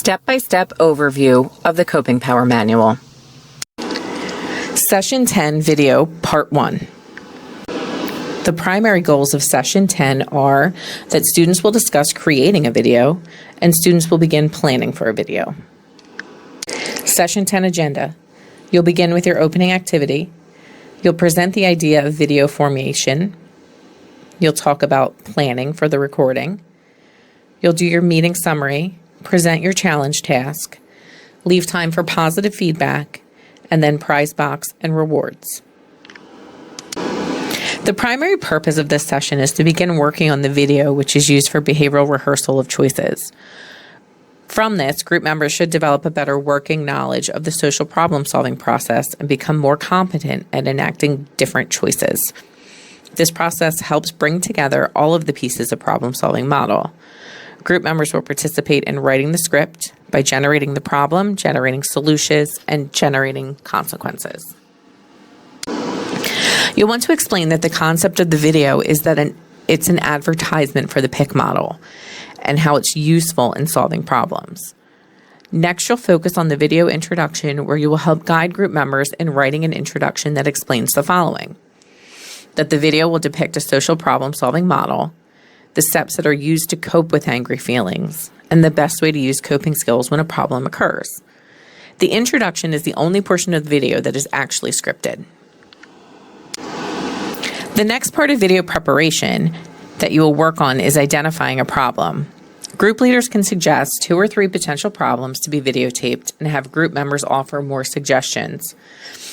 Step-by-step overview of the Coping Power Manual. Session 10 Video Part 1. The primary goals of Session 10 are that students will discuss creating a video and students will begin planning for a video. Session 10 Agenda. You'll begin with your opening activity. You'll present the idea of video formation. You'll talk about planning for the recording. You'll do your meeting summary, present your challenge task, leave time for positive feedback, and then prize box and rewards. The primary purpose of this session is to begin working on the video, which is used for behavioral rehearsal of choices. From this, group members should develop a better working knowledge of the social problem-solving process and become more competent at enacting different choices. This process helps bring together all of the pieces of problem-solving model. Group members will participate in writing the script by generating the problem, generating solutions, and generating consequences. You'll want to explain that the concept of the video is that it's an advertisement for the PIC model and how it's useful in solving problems. Next, you'll focus on the video introduction, where you will help guide group members in writing an introduction that explains the following: that the video will depict a social problem-solving model, the steps that are used to cope with angry feelings, and the best way to use coping skills when a problem occurs. The introduction is the only portion of the video that is actually scripted. The next part of video preparation that you will work on is identifying a problem. Group leaders can suggest 2 or 3 potential problems to be videotaped and have group members offer more suggestions.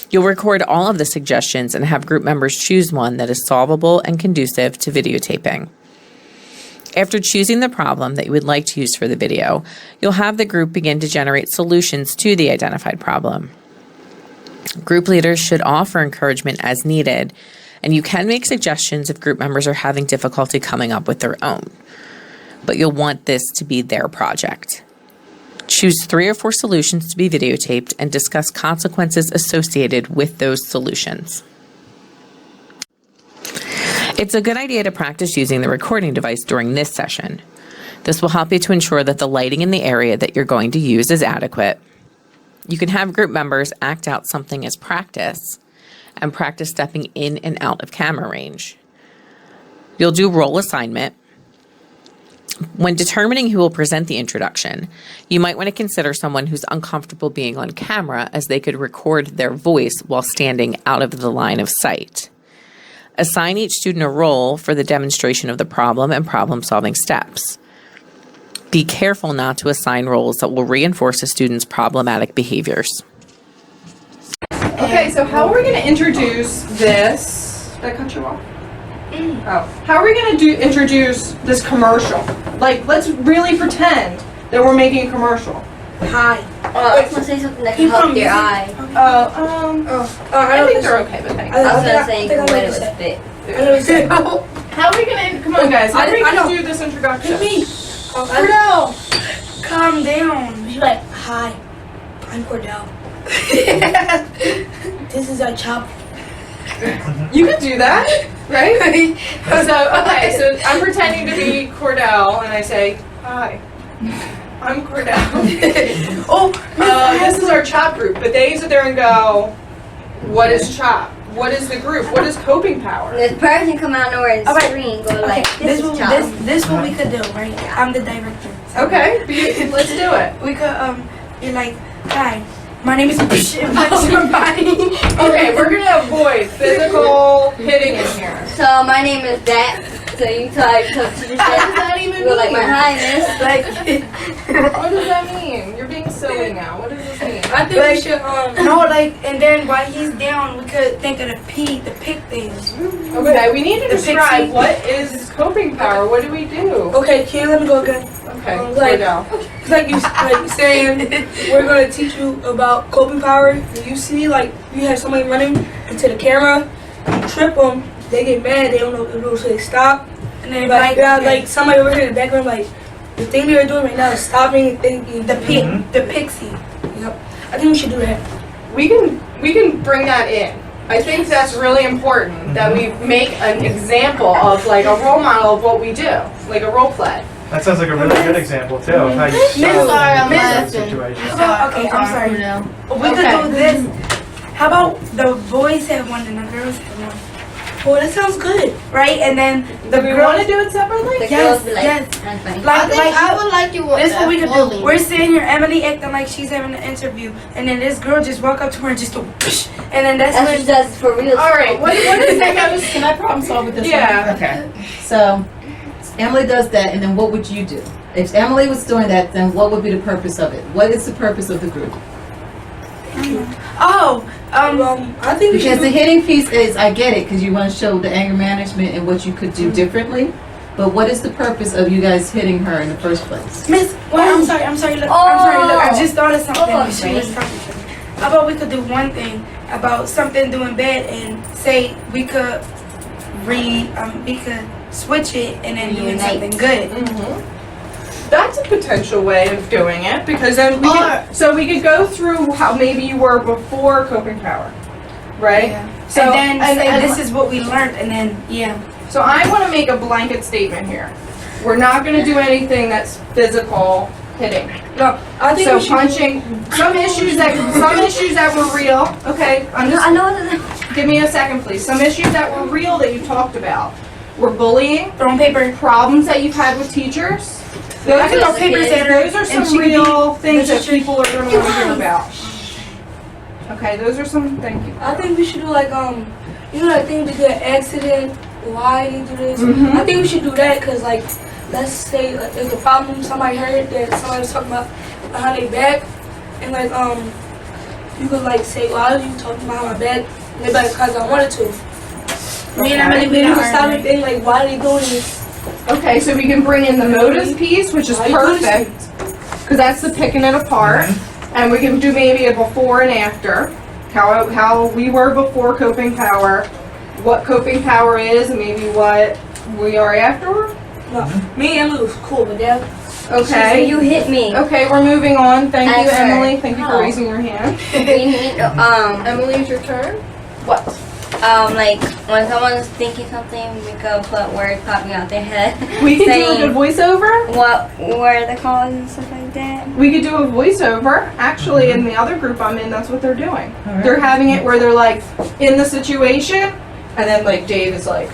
You'll record all of the suggestions and have group members choose one that is solvable and conducive to videotaping. After choosing the problem that you would like to use for the video, you'll have the group begin to generate solutions to the identified problem. Group leaders should offer encouragement as needed, and you can make suggestions if group members are having difficulty coming up with their own. But you'll want this to be their project. Choose 3 or 4 solutions to be videotaped and discuss consequences associated with those solutions. It's a good idea to practice using the recording device during this session. This will help you to ensure that the lighting in the area that you're going to use is adequate. You can have group members act out something as practice and practice stepping in and out of camera range. You'll do role assignment. When determining who will present the introduction, you might want to consider someone who's uncomfortable being on camera, as they could record their voice while standing out of the line of sight. Assign each student a role for the demonstration of the problem and problem-solving steps. Be careful not to assign roles that will reinforce a student's problematic behaviors. Okay, so how are we going to introduce this? Did I cut you off? Oh. How are we going to introduce this commercial? Like, let's really pretend that we're making a commercial. Hi. I was going to say something that can help your eye. I think they're okay, but thanks. I was going to say you can wear it with a fit. How are we going to, come on guys, how are we going to do this introduction? Cordell, calm down. She's like, hi, I'm Cordell. This is our chop. You could do that, right? So I'm pretending to be Cordell, and I say, hi, I'm Cordell. This is our CHOP group, but they sit there and go, what is CHOP? What is the group? What is Coping Power? This person come out nowhere and scream, go like, this is CHOP. This what we could do, right? I'm the director. So Okay, let's do it. we could be like, hi, my name is Body. Okay, we're gonna avoid physical hitting in here. So my name is that. So you talk to yourself. What does that even Go like, mean? my highness. Like, What does that mean? You're being silly now. What does this mean? I think we should no, like, and then while he's down, we could think of the PIC things. Okay, we need to The describe pixie. what is Coping Power. What do we do? Okay, can you let me go again? Okay, like- Cordell. It's like you saying, we're gonna teach you about coping power. You see, like, you have somebody running into the camera, you trip them, they get mad, they don't know what to do, so they stop. And then like somebody over here in the background, like, the thing they're doing right now is stopping and thinking. The pixie. Yep. I think we should do that. We can bring that in. I think that's really important that we make an example of like a role model of what we do, like a role play. That sounds like a really good example too of how you solve that situation. Okay, I'm sorry. We could do this. How about the boys have one and the girls have one? Oh, that sounds good, right? And then the Do we want girls. to do it separately? The Yes, girls be like, yes. I'm funny. Like, I would like you. this is what we could do. We're sitting here, Emily acting like she's having an interview, and then this girl just walk up to her and just go, psh, and then that's That's what when. she does for real. All right. What is that? Can I problem solve with this? Yeah. Okay. So Emily does that, and then what would you do? If Emily was doing that, then what would be the purpose of it? What is the purpose of the group? Oh, I think we should Because the do. hitting piece is, I get it, because you want to show the anger management and what you could do differently. But what is the purpose of you guys hitting her in the first place? Miss, well, I'm sorry, look, I just thought of something. Oh, She was talking to me. How about we could do one thing about something doing bad and say we could we could switch it and then do Unite. something good. That's a potential way of doing it because then we could go through how maybe you were before Coping Power, right? Yeah. So and then say and this is what we learned and then So I want to make a blanket statement here. We're not going to do anything that's physical hitting. No, I think So we should punching some issues that were real. Okay, I'm just I know that. give me a second, please. Some issues that were real that you talked about were bullying, throwing paper. problems that you've had with teachers. I can throw papers at her. Those are and some she could be real things that teacher. people are going to want to hear about. Okay, those are some. Thank you. I think we should do like you know that thing to get an accident. Why they do this? Mhm. I think we should do that because like, let's say like, there's a problem. Somebody heard that somebody was talking about behind their back, and like you could like say, why are you talking behind my back? And they be like, because I wanted to. Me and Emily, we could stop the thing like, why are they doing this? Okay, so we can bring in the motive piece, which is Why are you doing this? perfect, because that's the picking it apart, and we can do maybe a before and after, how we were before Coping Power, what Coping Power is, and maybe what we are afterward. No, me and Emily was cool, but yeah. Okay. You hit me. Okay, we're moving on. Thank you, Excellent. Emily. Thank you for Oh. raising your hand. We need Emily, it's your turn. What? like when someone's thinking something, we go put words popping out their head. We can do a saying good voiceover. what the calls and stuff like that. We could do a voiceover. Actually, in the other group I'm in, that's what they're doing. They're having it where they're like in the situation, and then like Dave is like,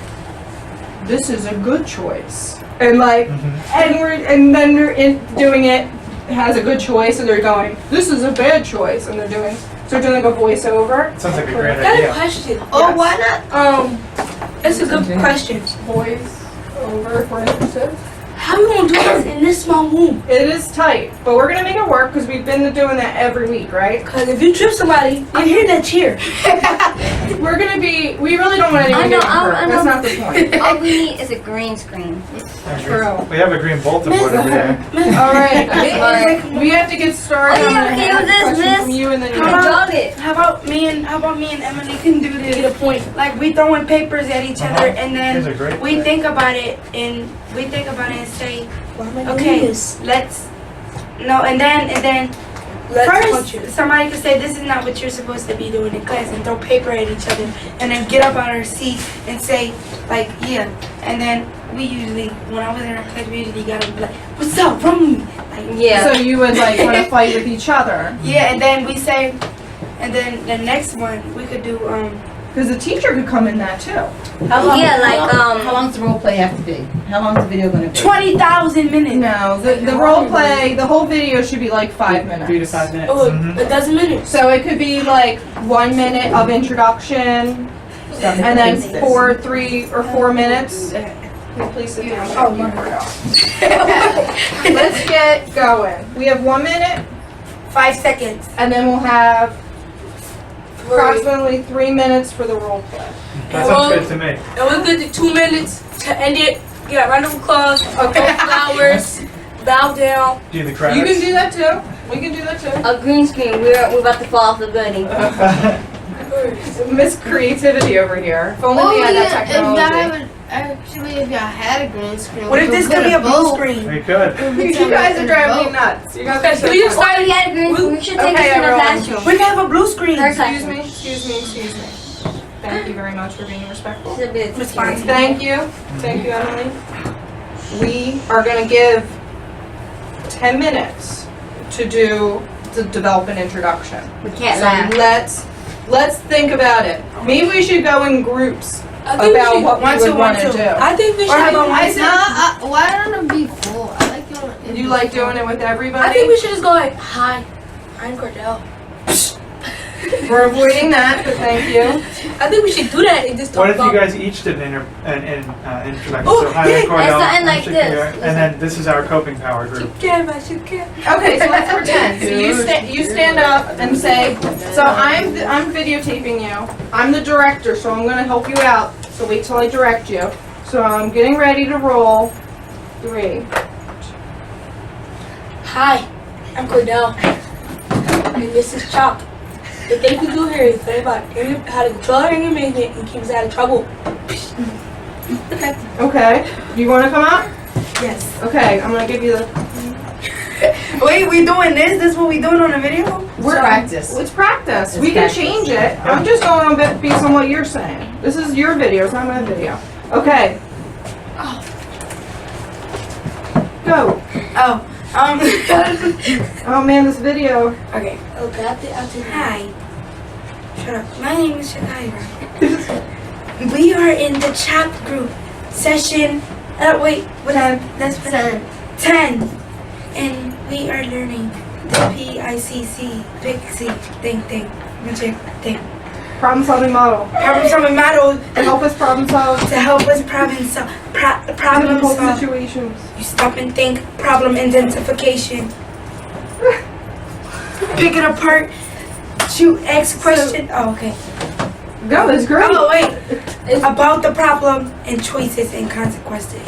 "This is a good choice," and like, and then they're doing it has a good choice, and they're going, "This is a bad choice," and they're doing like a voiceover. Sounds like a great I got a idea. question. Oh, why not? It's a good question. Voice over, for instance. How we gonna do this in this small room? It is tight, but we're gonna make it work because we've been doing that every week, right? Cause if you trip somebody, I hear that cheer. We're gonna be. We really don't want anyone I know, getting hurt. I know. That's not the point. All we need is a green screen. True. We have a green bulletin board over there. All right. We have to get started. Oh, I'm yeah, gonna okay, have with a this, question miss. from you, and then you. How about- Jog it. How about me and Emily can do this? Get a point. Like we throwing papers at each other, and Here's a then great we plan. think about it and say, okay, let's no, and then first somebody could say this is not what you're supposed to be doing in class, and throw paper at each other, and then get up out of our seat and say like yeah, and then we usually when I was in our class we usually gotta be like, what's up, from like Yeah. So you would like want to fight with each other yeah, and then we say, and then the next one we could do because the teacher could come in that too. How long, Yeah, like, how long does the role play have to be? How long is the video going to be? 20,000 minutes. No, the role play, the whole video should be like 5 minutes. 3 to 5 minutes. Oh, Mhm. a dozen minutes. So it could be like 1 minute of introduction, and then 3 or 4 minutes. Can you please sit down? Oh, here we go. Let's get going. We have 1 minute, 5 seconds. and then we'll have approximately 3 minutes for the role play. That sounds good to me. And we're good to 2 minutes to end it. Get a round of applause. Okay. Flowers. Bow down. Do the credits. You can do that too. We can do that too. A green screen. We're about to fall off the building. Miss Creativity over here. If only we had that technology. If y'all had a green screen. What if this could be a blue screen? We could. You guys are driving me nuts. You guys are so We just Or we had a green screen. We should take Okay, this in the everyone. classroom. We can have a blue screen. Her Excuse classroom. me, excuse me, excuse me. Thank you very much for being respectful. Should be the Miss teacher. Fonzie. Thank you. Thank you, Emily. we are gonna give 10 minutes to develop an introduction. We can't So laugh. let's think about it. Maybe we should go in groups I think we about should- what we would want to do. I think we should Or have a I said- Why don't it be full? I like doing. You like doing it with everybody? I think we should just go like, hi, I'm Cordell. We're avoiding that, but thank you. I think we should do that and just talk What if you about. guys each did an introduction? Oh, So hi, yeah, I'm Cordell. something I'm like Shakir, this. and then this is our coping power group. Okay, so let's pretend. So you stand up and say, so I'm videotaping you. I'm the director, so I'm gonna help you out. So wait till I direct you. So I'm getting ready to roll. 3. Hi, I'm Cordell. And this is Chop. The thing we do here is learn about how to control our anger management and keep us out of trouble. Okay. You wanna come up? Yes. Okay, I'm gonna give you the. Wait, we doing this? This is what we doing on the video? It's practice. We can change it. I'm just going on based on what you're saying. This is your video, it's not my video. Okay. Go. Oh man, this video. Okay. Oh, got the Hi. Shut up. My name is Shakira. We are in the chat group session. Wait, what is that's 10. And we are learning the PICC, Pixie, magic thing. Problem solving model. Problem solving model To help us problem solve to help us problem difficult solve. situations. You stop and think. Problem identification. Pick it apart. Shoot X question. Oh, okay. Go, that's great. Oh, wait. It's about the problem and choices and consequences.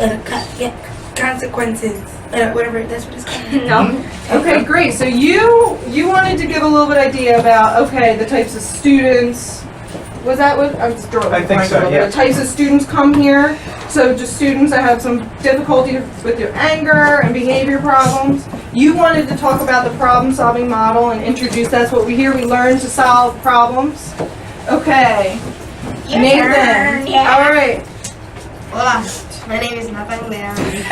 Consequences. Whatever. That's what it's called. No. Okay, great. So you wanted to give a little bit idea about, okay, the types of students. Was that what I was drawing? I think so, yeah. The types of students come here. So just students that have some difficulty with their anger and behavior problems. You wanted to talk about the problem-solving model and introduce. That's what we hear. We learn to solve problems. Okay. Nathan. All right. Hola, my name is Nathan Leandri.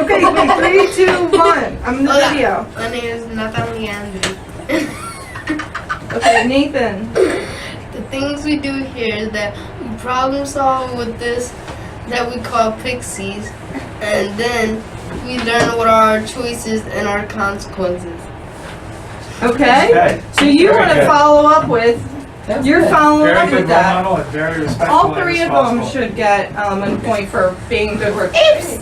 Okay, wait, 3, 2, 1. I'm in the Hola. video. My name is Nathan Leandri. Okay, Nathan. The things we do here is that we problem solve with this that we call pixies, and then we learn what are our choices and our consequences. Okay. Okay. So you Very want to good. follow up with, That's you're good. following Very up good with role that. model and very respectful All and 3 of them responsible. should get a point for being good workers.